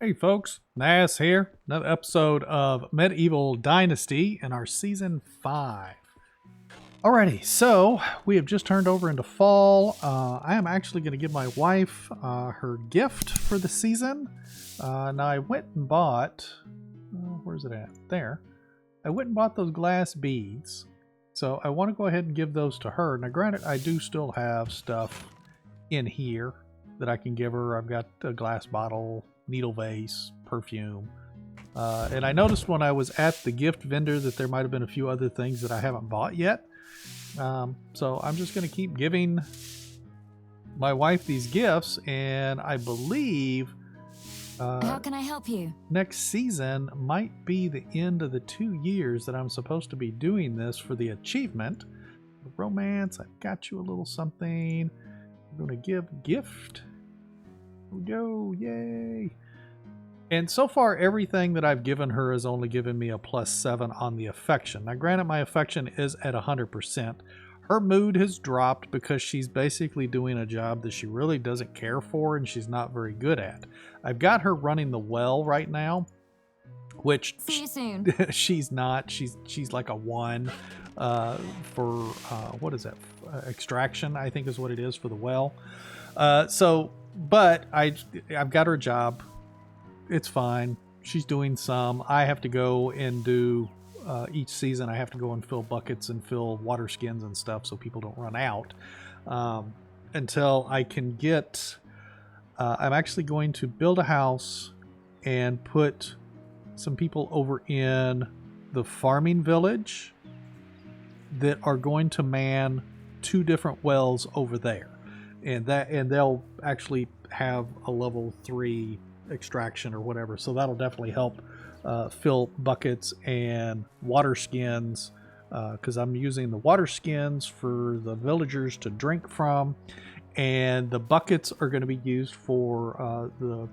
Hey folks, Nas here. Another episode of Medieval Dynasty in our season 5. Alrighty, so we have just turned over into fall. I am actually going to give my wife her gift for the season. Now I went and bought, where's it at? There. I went and bought those glass beads. So I want to go ahead and give those to her. Now granted, I do still have stuff in here that I can give her. I've got a glass bottle, needle vase, perfume. And I noticed when I was at the gift vendor that there might have been a few other things that I haven't bought yet. So I'm just going to keep giving my wife these gifts, and I believe How can I help you? next season might be the end of the 2 years that I'm supposed to be doing this for the achievement. Romance, I've got you a little something. I'm going to give gift. Here we go, yay. And so far, everything that I've given her has only given me a +7 on the affection. Now, granted, my affection is at 100%. Her mood has dropped because she's basically doing a job that she really doesn't care for and she's not very good at. I've got her running the well right now, which See you soon. she's not. She's like a 1 for, what is that? Extraction, I think is what it is for the well. But I've got her a job. It's fine. She's doing some. I have to go and do each season. I have to go and fill buckets and fill water skins and stuff so people don't run out until I can get. I'm actually going to build a house and put some people over in the farming village that are going to man 2 different wells over there, and they'll actually have a level 3 extraction or whatever, so that'll definitely help fill buckets and water skins, because I'm using the water skins for the villagers to drink from, and the buckets are going to be used for the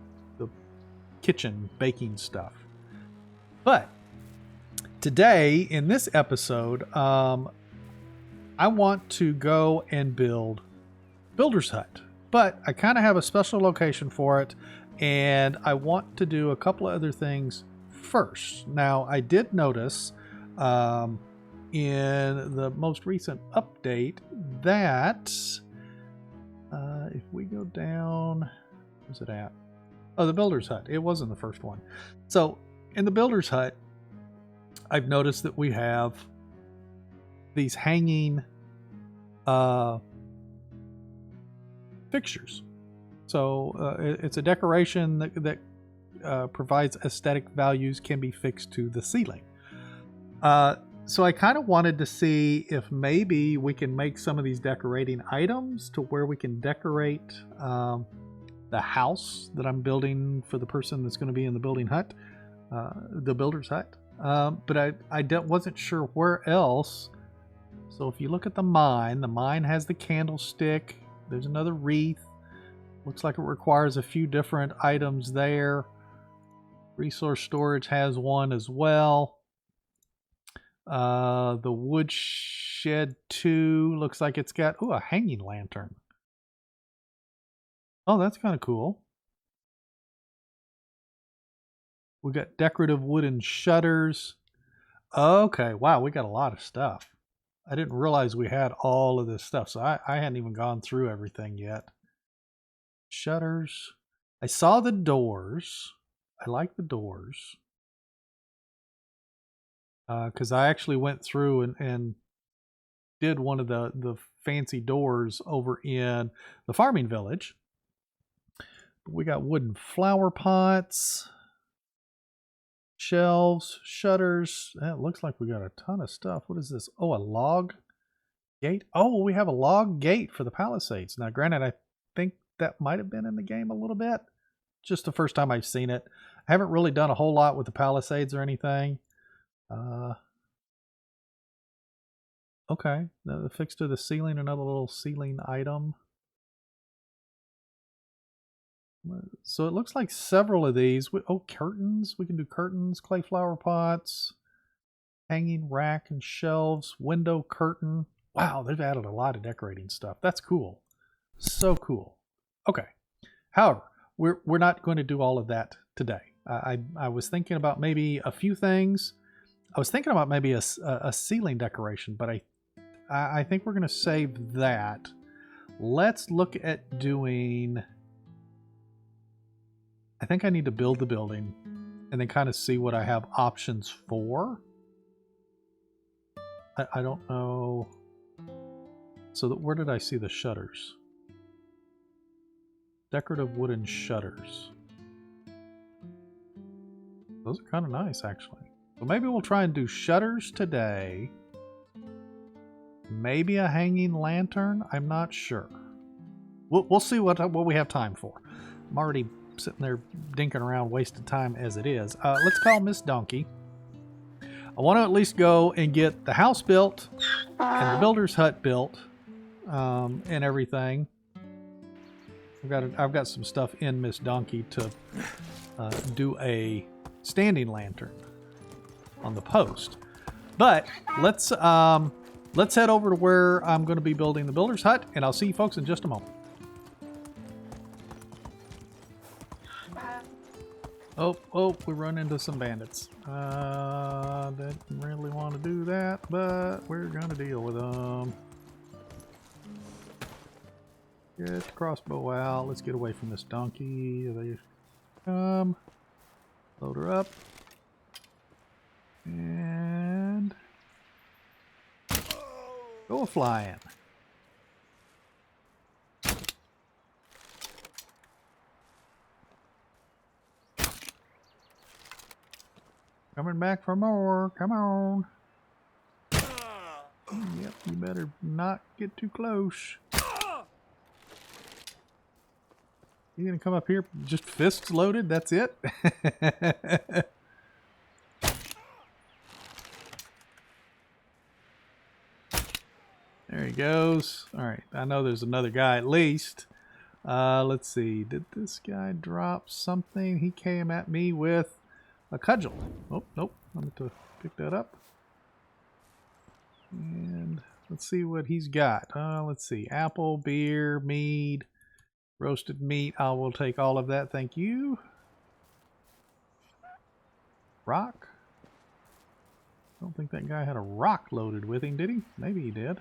kitchen baking stuff. But today in this episode, I want to go and build Builder's Hut, but I kind of have a special location for it. And I want to do a couple of other things first. Now, I did notice in the most recent update that if we go down, where's it at? Oh, the Builder's Hut. It wasn't the first one. So in the Builder's Hut, I've noticed that we have these hanging fixtures. So it's a decoration that provides aesthetic values, can be fixed to the ceiling. So I kind of wanted to see if maybe we can make some of these decorating items to where we can decorate the house that I'm building for the person that's going to be in the building hut, the builder's hut. But I wasn't sure where else. So if you look at the mine has the candlestick. There's another wreath. Looks like it requires a few different items there. Resource storage has one as well. The woodshed 2 looks like it's got a hanging lantern. Oh, that's kind of cool. We got decorative wooden shutters. Okay, wow, we got a lot of stuff. I didn't realize we had all of this stuff, so I hadn't even gone through everything yet. Shutters. I saw the doors. I like the doors. Because I actually went through and did one of the fancy doors over in the farming village. We got wooden flower pots, shelves, shutters. It looks like we got a ton of stuff. What is this? Oh, a log gate. Oh, we have a log gate for the Palisades. Now, granted, I think that might have been in the game a little bit. Just the first time I've seen it. I haven't really done a whole lot with the Palisades or anything. Okay, fixed to the ceiling, another little ceiling item. So it looks like several of these. Curtains. We can do curtains, clay flower pots, hanging rack and shelves, window curtain. Wow, they've added a lot of decorating stuff. That's cool. So cool. Okay. However, we're not going to do all of that today. I was thinking about maybe a few things. I was thinking about maybe a ceiling decoration, but I think we're going to save that. Let's look at doing... I think I need to build the building and then kind of see what I have options for. I don't know. So where did I see the shutters? Decorative wooden shutters. Those are kind of nice, actually. So maybe we'll try and do shutters today. Maybe a hanging lantern. I'm not sure. We'll see what we have time for. I'm already sitting there dinking around, wasting time as it is. Let's call Miss Donkey. I want to at least go and get the house built and the builder's hut built and everything. I've got some stuff in Miss Donkey to do a standing lantern on the post. But let's head over to where I'm going to be building the builder's hut, and I'll see you folks in just a moment. Oh, we run into some bandits. Didn't really want to do that, but we're going to deal with them. Get the crossbow out. Let's get away from this donkey. They come. Load her up. And go flying. Coming back for more. Come on. Yep, you better not get too close. You gonna come up here just fists loaded? That's it? There he goes. Alright, I know there's another guy at least. Let's see. Did this guy drop something? He came at me with a cudgel. Oh, nope. I'm going to pick that up. And let's see what he's got. Let's see. Apple, beer, mead, roasted meat. I will take all of that. Thank you. Rock. I don't think that guy had a rock loaded with him, did he? Maybe he did.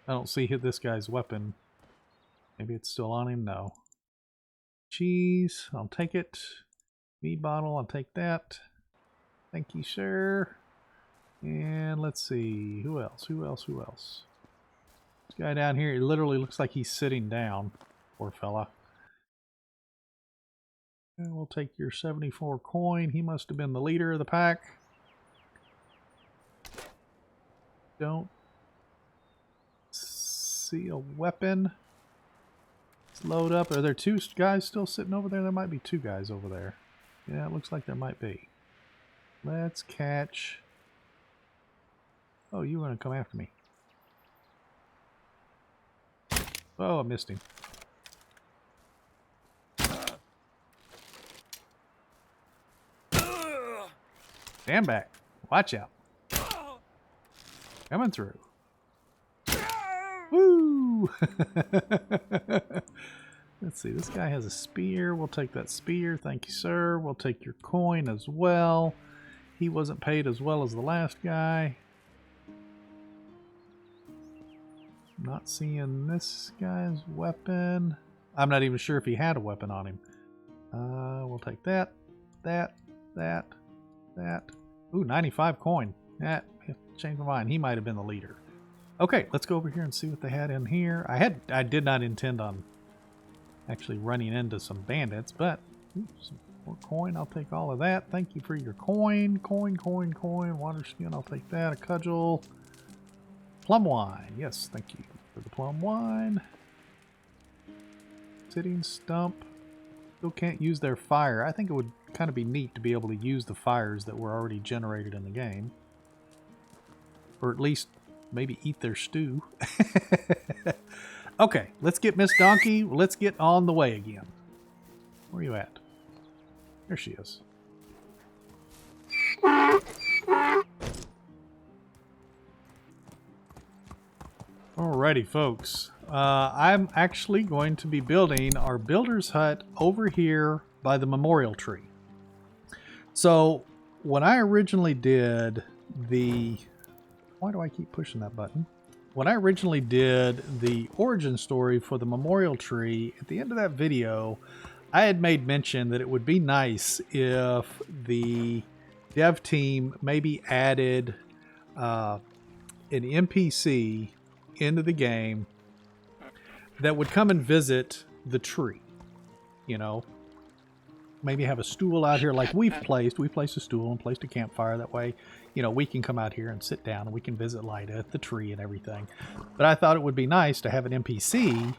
I don't see this guy's weapon. Maybe it's still on him? No. Cheese, I'll take it. Mead bottle, I'll take that. Thank you, sir. And let's see, who else? This guy down here, it literally looks like he's sitting down. Poor fella. And we'll take your 74 coin. He must have been the leader of the pack. Don't see a weapon. Load up. Are there two guys still sitting over there? There might be two guys over there. Yeah, it looks like there might be. Let's catch... Oh, you want to come after me. Oh, I missed him. Stand back. Watch out. Coming through. Woo! Let's see, this guy has a spear. We'll take that spear. Thank you, sir. We'll take your coin as well. He wasn't paid as well as the last guy. Not seeing this guy's weapon. I'm not even sure if he had a weapon on him. We'll take that, that. Ooh, 95 coin. That changed my mind. He might have been the leader. Okay, let's go over here and see what they had in here. I did not intend on actually running into some bandits, but some more coin. I'll take all of that. Thank you for your coin. Coin. Water skin, I'll take that. A cudgel. Plum wine. Yes, thank you for the plum wine. Sitting stump. Still can't use their fire. I think it would kind of be neat to be able to use the fires that were already generated in the game. Or at least maybe eat their stew. Okay, let's get Miss Donkey. Let's get on the way again. Where are you at? There she is. Alrighty, folks. I'm actually going to be building our builder's hut over here by the memorial tree. So when I originally did the... Why do I keep pushing that button? When I originally did the origin story for the memorial tree, at the end of that video, I had made mention that it would be nice if the dev team maybe added an NPC into the game that would come and visit the tree. You know, maybe have a stool out here like we've placed. We placed a stool and placed a campfire. That way, you know, we can come out here and sit down and we can visit Lyda at the tree and everything. But I thought it would be nice to have an NPC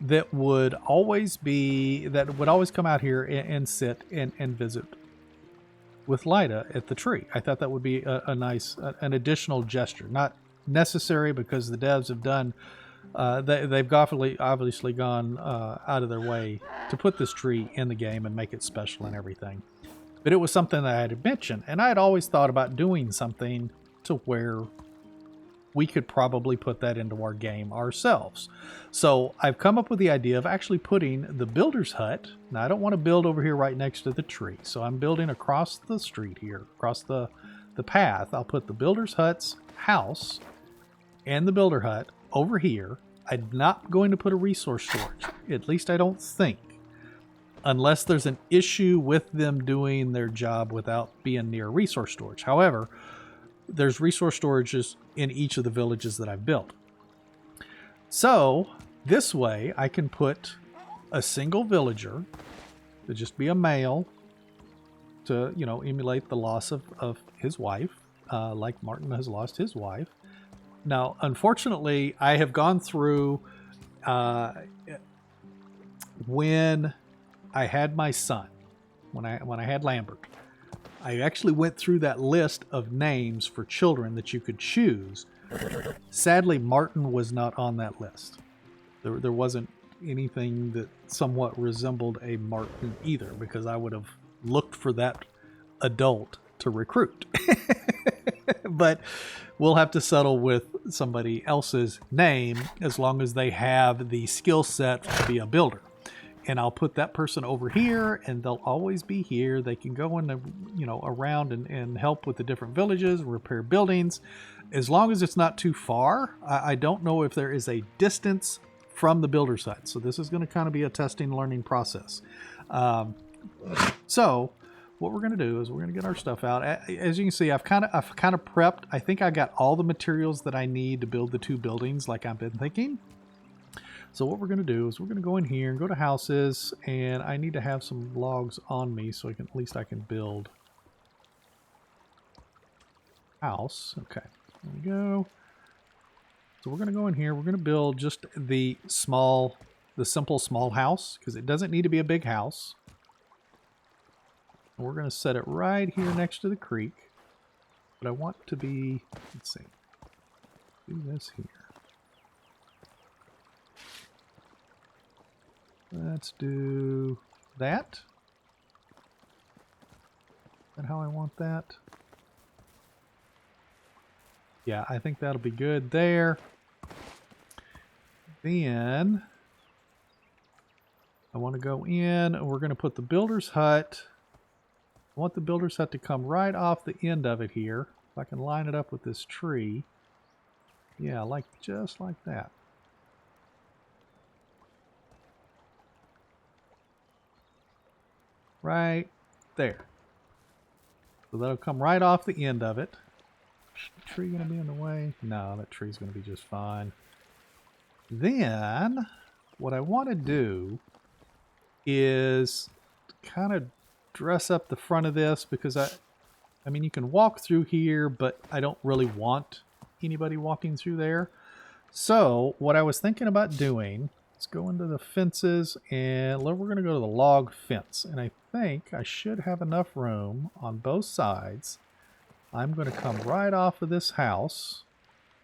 that would always come out here and sit and visit with Lyda at the tree. I thought that would be a nice, an additional gesture. Not necessary because the devs have done, they've obviously gone out of their way to put this tree in the game and make it special and everything. But it was something that I had mentioned, and I had always thought about doing something to where we could probably put that into our game ourselves. So I've come up with the idea of actually putting the builder's hut. Now I don't want to build over here right next to the tree, so I'm building across the street here, across the path. I'll put the builder's hut's house and the builder hut over here. I'm not going to put a resource storage, at least I don't think, unless there's an issue with them doing their job without being near resource storage. However, there's resource storages in each of the villages that I've built. So this way I can put a single villager to just be a male to, you know, emulate the loss of his wife, like Martin has lost his wife. Now, unfortunately, I have gone through when I had my son, when I had Lambert, I actually went through that list of names for children that you could choose. Sadly, Martin was not on that list. There wasn't anything that somewhat resembled a Martin either, because I would have looked for that adult to recruit. But we'll have to settle with somebody else's name as long as they have the skill set to be a builder. And I'll put that person over here, and they'll always be here. They can go in, you know, around and help with the different villages, repair buildings, as long as it's not too far. I don't know if there is a distance from the builder's hut, so this is going to kind of be a testing, learning process. So what we're going to do is we're going to get our stuff out. As you can see, I've kind of prepped. I think I got all the materials that I need to build the two buildings, like I've been thinking. So what we're going to do is we're going to go in here and go to houses, and I need to have some logs on me so at least I can build house. Okay, there we go. So we're going to go in here. We're going to build just the simple small house, because it doesn't need to be a big house. And we're going to set it right here next to the creek. But I want to be, let's see, do this here. Let's do that. Is that how I want that? Yeah, I think that'll be good there. Then I want to go in and we're going to put the builder's hut. I want the builder's hut to come right off the end of it here. If I can line it up with this tree. Yeah, like just like that. Right there. So that'll come right off the end of it. Is the tree going to be in the way? No, that tree's going to be just fine. Then, what I want to do is kind of dress up the front of this, because I mean, you can walk through here, but I don't really want anybody walking through there. So, what I was thinking about doing, let's go into the fences, and we're going to go to the log fence. And I think I should have enough room on both sides. I'm going to come right off of this house,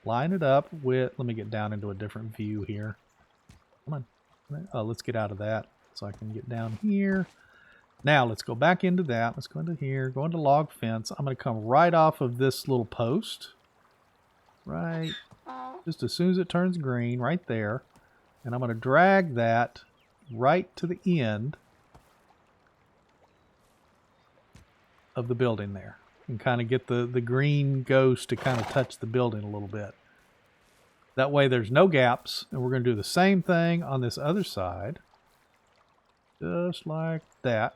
line it up with, let me get down into a different view here. Come on. Oh, let's get out of that so I can get down here. Now let's go back into that. Let's go into here, go into log fence. I'm going to come right off of this little post. Right. Just as soon as it turns green, right there. And I'm going to drag that right to the end of the building there. And kind of get the green ghost to kind of touch the building a little bit. That way there's no gaps. And we're going to do the same thing on this other side. Just like that.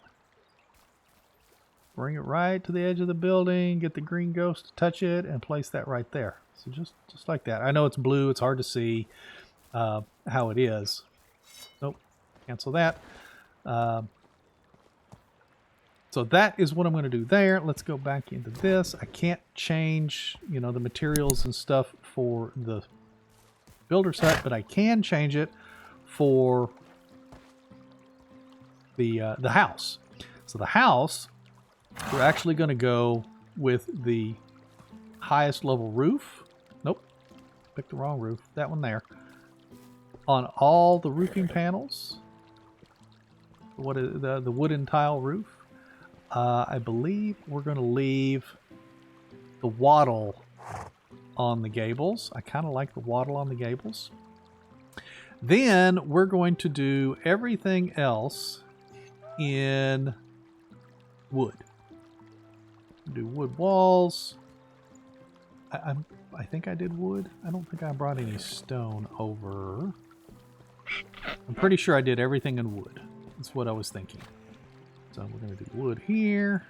Bring it right to the edge of the building. Get the green ghost to touch it and place that right there. So just like that. I know it's blue. It's hard to see how it is. Nope. Cancel that. So that is what I'm going to do there. Let's go back into this. I can't change, you know, the materials and stuff for the builder's hut, but I can change it for the house. So the house, we're actually going to go with the highest level roof. Nope, picked the wrong roof. That one there. On all the roofing panels. What is the wooden tile roof? I believe we're going to leave the wattle on the gables. I kind of like the wattle on the gables. Then we're going to do everything else in wood. Do wood walls. I think I did wood. I don't think I brought any stone over. I'm pretty sure I did everything in wood. That's what I was thinking. So we're going to do wood here.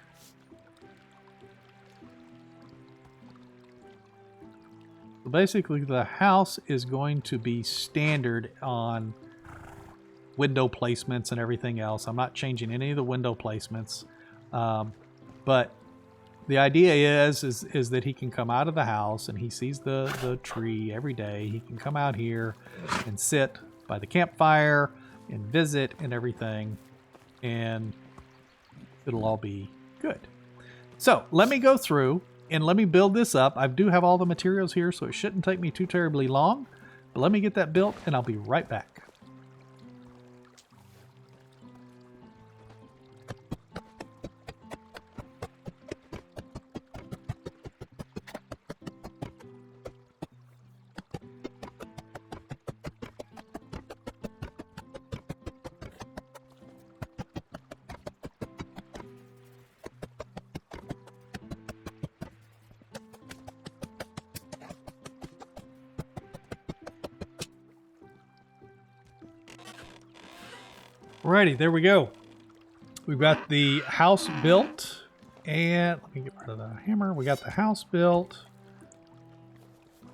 So basically the house is going to be standard on window placements and everything else. I'm not changing any of the window placements. But the idea is that he can come out of the house and he sees the tree every day. He can come out here and sit by the campfire and visit and everything. And it'll all be good. So let me go through and let me build this up. I do have all the materials here, so it shouldn't take me too terribly long. But let me get that built and I'll be right back. Alrighty, there we go. We've got the house built, and let me get rid of the hammer. We got the house built,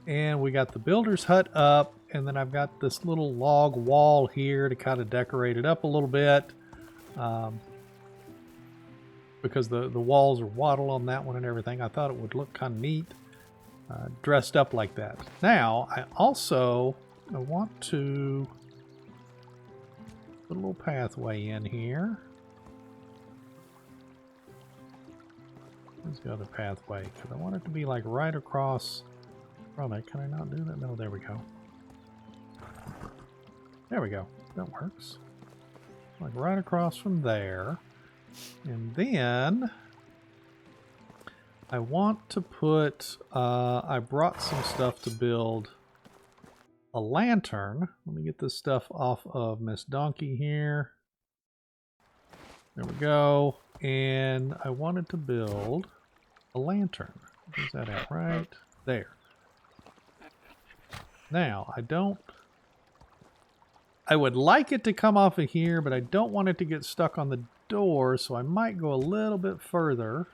and we got the builder's hut up, and then I've got this little log wall here to kind of decorate it up a little bit, because the walls are wattle on that one and everything. I thought it would look kind of neat, dressed up like that. Now, I want to put a little pathway in here. Where's the other pathway? Because I want it to be like right across from it. Can I not do that? No, there we go. There we go. That works. Like right across from there. And then I want to put, I brought some stuff to build a lantern. Let me get this stuff off of Miss Donkey here. There we go. And I wanted to build a lantern. Where's that at? Right there. Now, I would like it to come off of here, but I don't want it to get stuck on the door, so I might go a little bit further.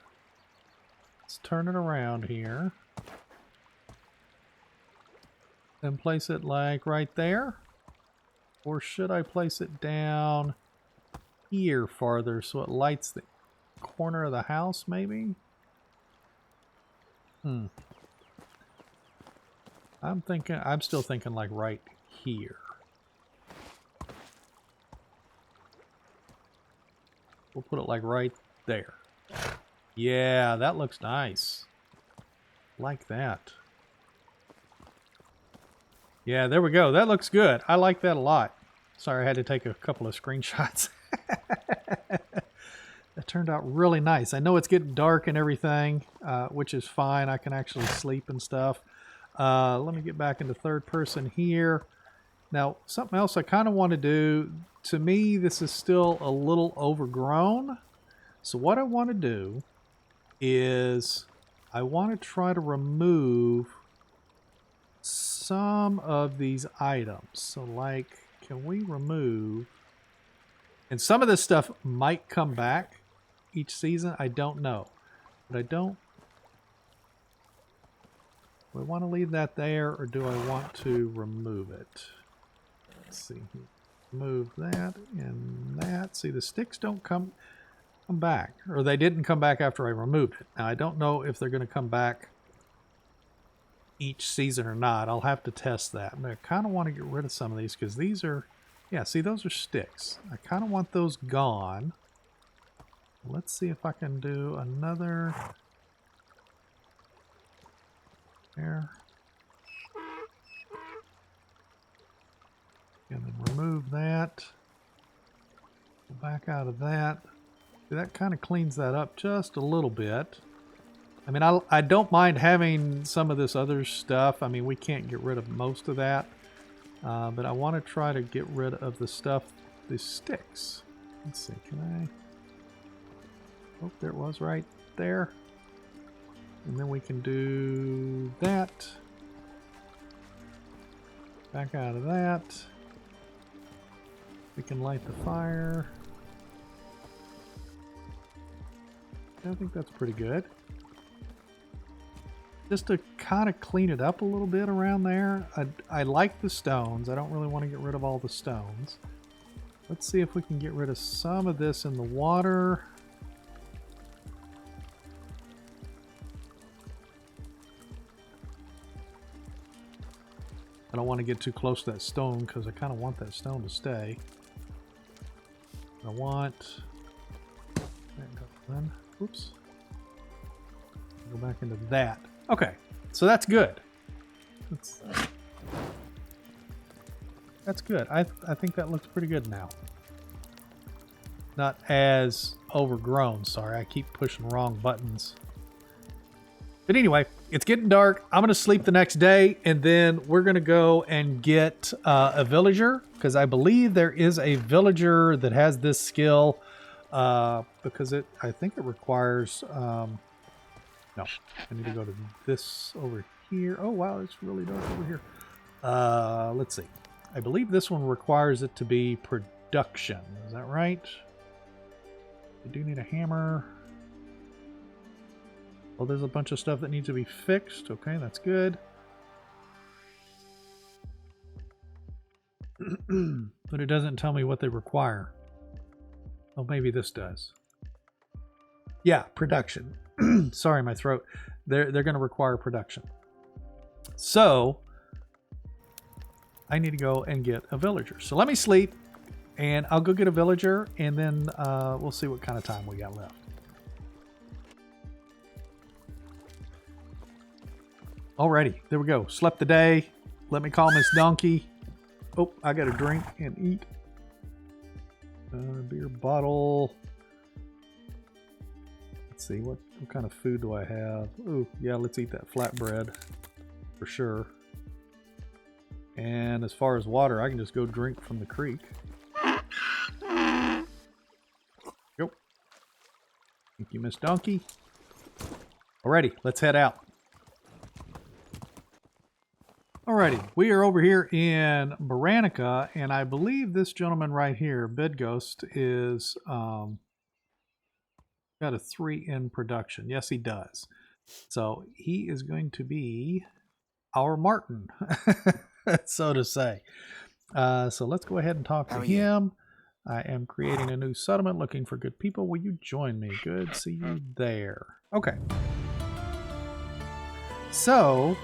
Let's turn it around here. And place it like right there. Or should I place it down here farther so it lights the corner of the house maybe? I'm still thinking like right here. We'll put it like right there. Yeah, that looks nice. Like that. Yeah, there we go. That looks good. I like that a lot. Sorry, I had to take a couple of screenshots. That turned out really nice. I know it's getting dark and everything, which is fine. I can actually sleep and stuff. Let me get back into third person here. Now, something else I kind of want to do, to me, this is still a little overgrown. So what I want to do is I want to try to remove some of these items. So like, can we remove, and some of this stuff might come back each season. I don't know, but do I want to leave that there, or do I want to remove it? Let's see, remove that and that. See, the sticks don't come back, or they didn't come back after I removed it. Now I don't know if they're going to come back each season or not. I'll have to test that. But I kind of want to get rid of some of these because these are, yeah, see, those are sticks. I kind of want those gone. Let's see if I can do another there. And then remove that. Go back out of that. See, that kind of cleans that up just a little bit. I mean, I don't mind having some of this other stuff. I mean, we can't get rid of most of that. But I want to try to get rid of the stuff, the sticks. Let's see, can I? Oh, there it was right there. And then we can do that. Back out of that. We can light the fire. I think that's pretty good. Just to kind of clean it up a little bit around there. I like the stones. I don't really want to get rid of all the stones. Let's see if we can get rid of some of this in the water. I don't want to get too close to that stone because I kind of want that stone to stay. I want... Oops. Go back into that. Okay, so that's good. That's good. I think that looks pretty good now. Not as overgrown. Sorry, I keep pushing wrong buttons. But anyway, it's getting dark. I'm going to sleep the next day, and then we're going to go and get a villager, because I believe there is a villager that has this skill, because I think it requires... no, I need to go to this over here. Oh, wow, it's really dark over here. Let's see. I believe this one requires it to be production. Is that right? I do need a hammer. Well, there's a bunch of stuff that needs to be fixed. Okay, that's good. But it doesn't tell me what they require. Oh, maybe this does. Yeah, production. Sorry, my throat. They're going to require production. So I need to go and get a villager. So let me sleep, and I'll go get a villager, and then we'll see what kind of time we got left. Alrighty, there we go. Slept the day. Let me call Miss Donkey. Oh, I got to drink and eat. Beer bottle. Let's see, what kind of food do I have? Ooh, yeah, let's eat that flatbread for sure. And as far as water, I can just go drink from the creek. Go. Thank you, Miss Donkey. Alrighty, let's head out. Alrighty, we are over here in Baranica, and I believe this gentleman right here, Bedghost, is got a 3 in production. Yes, he does. So he is going to be our Martin, so to say. So let's go ahead and talk to him. I am creating a new settlement, looking for good people. Will you join me? Good, see you there. Okay. So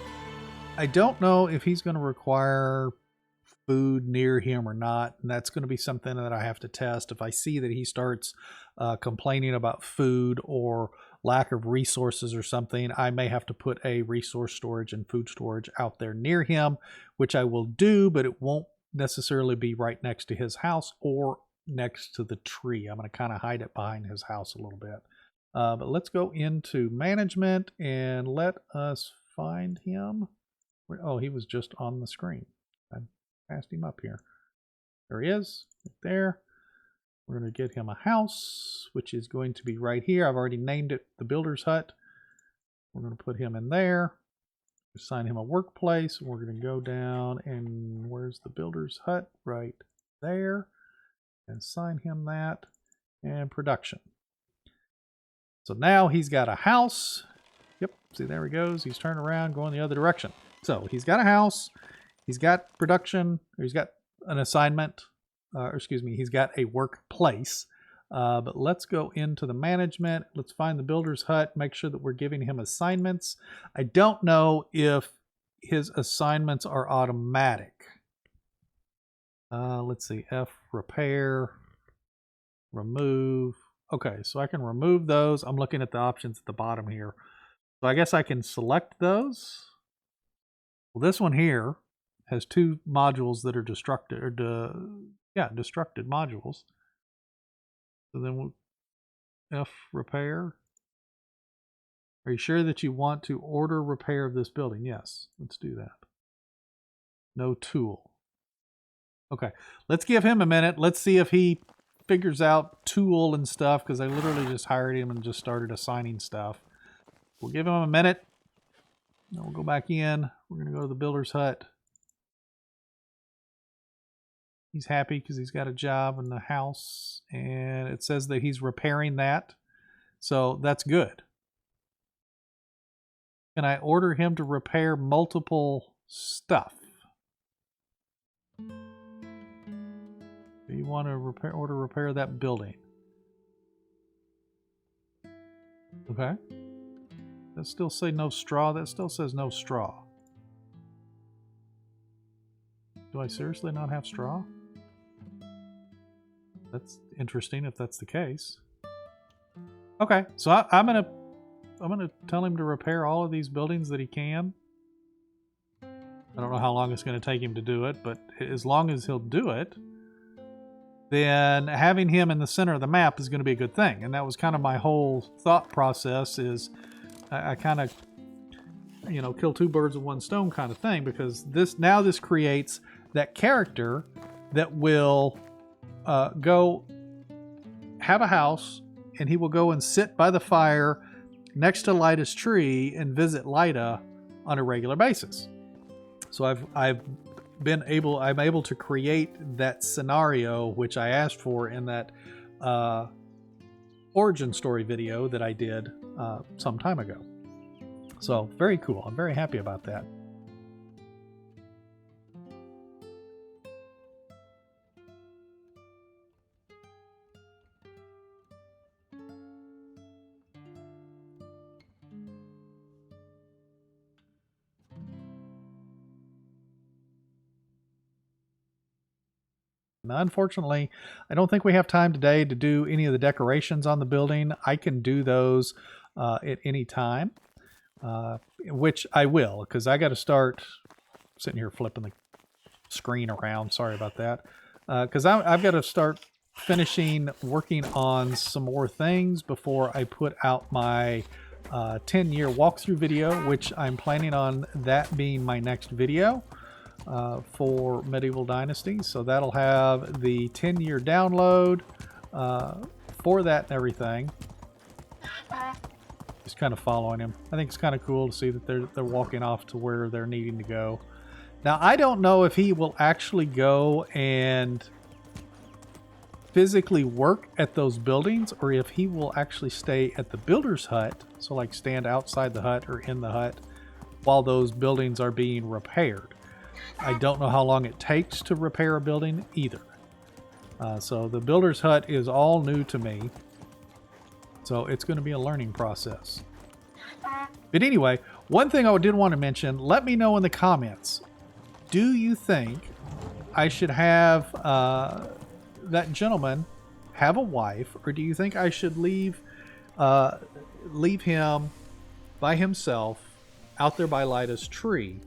I don't know if he's going to require food near him or not, and that's going to be something that I have to test. If I see that he starts complaining about food or lack of resources or something, I may have to put a resource storage and food storage out there near him, which I will do, but it won't necessarily be right next to his house or next to the tree. I'm going to kind of hide it behind his house a little bit. But let's go into management and let us find him. Oh, he was just on the screen. passed him up here. There he is, right there. We're going to get him a house, which is going to be right here. I've already named it the Builder's Hut. We're going to put him in there. Assign him a workplace. We're going to go down and where's the Builder's Hut? Right there. And assign him that. And production. So now he's got a house. Yep, see, there he goes. He's turning around, going the other direction. So he's got a house. He's got production. Or he's got an assignment. He's got a workplace. But let's go into the management. Let's find the Builder's Hut. Make sure that we're giving him assignments. I don't know if his assignments are automatic. Let's see. F, repair, remove. Okay, so I can remove those. I'm looking at the options at the bottom here. So I guess I can select those. Well, this one here has two modules that are destructed, or destructed modules. So then we'll F repair. Are you sure that you want to order repair of this building? Yes, let's do that. No tool. Okay, let's give him a minute. Let's see if he figures out tool and stuff, because I literally just hired him and just started assigning stuff. We'll give him a minute. Then we'll go back in. We're going to go to the Builder's Hut. He's happy because he's got a job in the house, and it says that he's repairing that. So that's good. Can I order him to repair multiple stuff? Do you want to repair that building? Okay. That still say no straw. That still says no straw. Do I seriously not have straw? That's interesting if that's the case. Okay, so I'm gonna tell him to repair all of these buildings that he can. I don't know how long it's going to take him to do it, but as long as he'll do it, then having him in the center of the map is going to be a good thing. And that was kind of my whole thought process, is I kind of, kill two birds with one stone kind of thing, because this creates that character that will go have a house, and he will go and sit by the fire next to Lyda's tree and visit Lyda on a regular basis. So I'm able to create that scenario which I asked for in that origin story video that I did some time ago. So very cool. I'm very happy about that. Now, unfortunately, I don't think we have time today to do any of the decorations on the building. I can do those at any time, which I will, because I got to start sitting here flipping the screen around. Sorry about that. Because I've got to start finishing working on some more things before I put out my 10-year walkthrough video, which I'm planning on that being my next video. For Medieval Dynasty, so that'll have the 10-year download for that and everything. Just kind of following him. I think it's kind of cool to see that they're walking off to where they're needing to go. Now, I don't know if he will actually go and physically work at those buildings, or if he will actually stay at the Builder's Hut, so like stand outside the hut or in the hut while those buildings are being repaired. I don't know how long it takes to repair a building either. So the Builder's Hut is all new to me. So it's going to be a learning process. But anyway, one thing I did want to mention, let me know in the comments. Do you think I should have that gentleman have a wife, or do you think I should leave him by himself out there by Lyda's tree?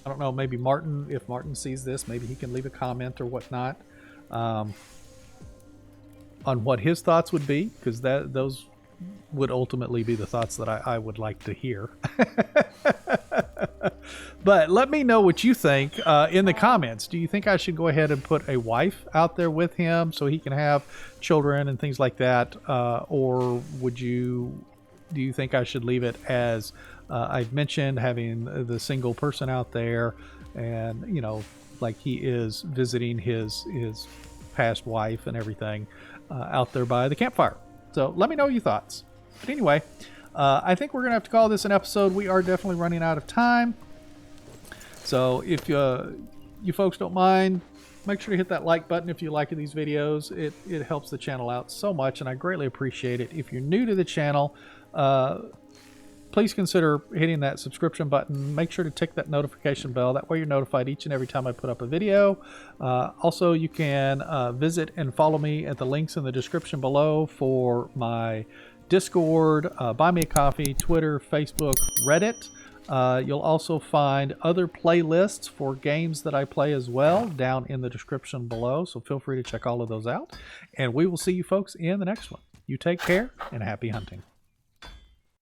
I don't know, maybe Martin, if Martin sees this, maybe he can leave a comment or whatnot on what his thoughts would be, because those would ultimately be the thoughts that I would like to hear. But let me know what you think in the comments. Do you think I should go ahead and put a wife out there with him so he can have children and things like that? Or do you think I should leave it as I've mentioned, having the single person out there, and like he is visiting his past wife and everything out there by the campfire? So let me know your thoughts. But anyway, I think we're gonna have to call this an episode. We are definitely running out of time. So if you folks don't mind, make sure to hit that like button if you like these videos. It helps the channel out so much, and I greatly appreciate it. If you're new to the channel, please consider hitting that subscription button. Make sure to tick that notification bell. That way you're notified each and every time I put up a video. Also, you can visit and follow me at the links in the description below for my Discord, Buy Me a Coffee, Twitter, Facebook, Reddit. You'll also find other playlists for games that I play as well down in the description below. So feel free to check all of those out. And we will see you folks in the next one. You take care and happy hunting.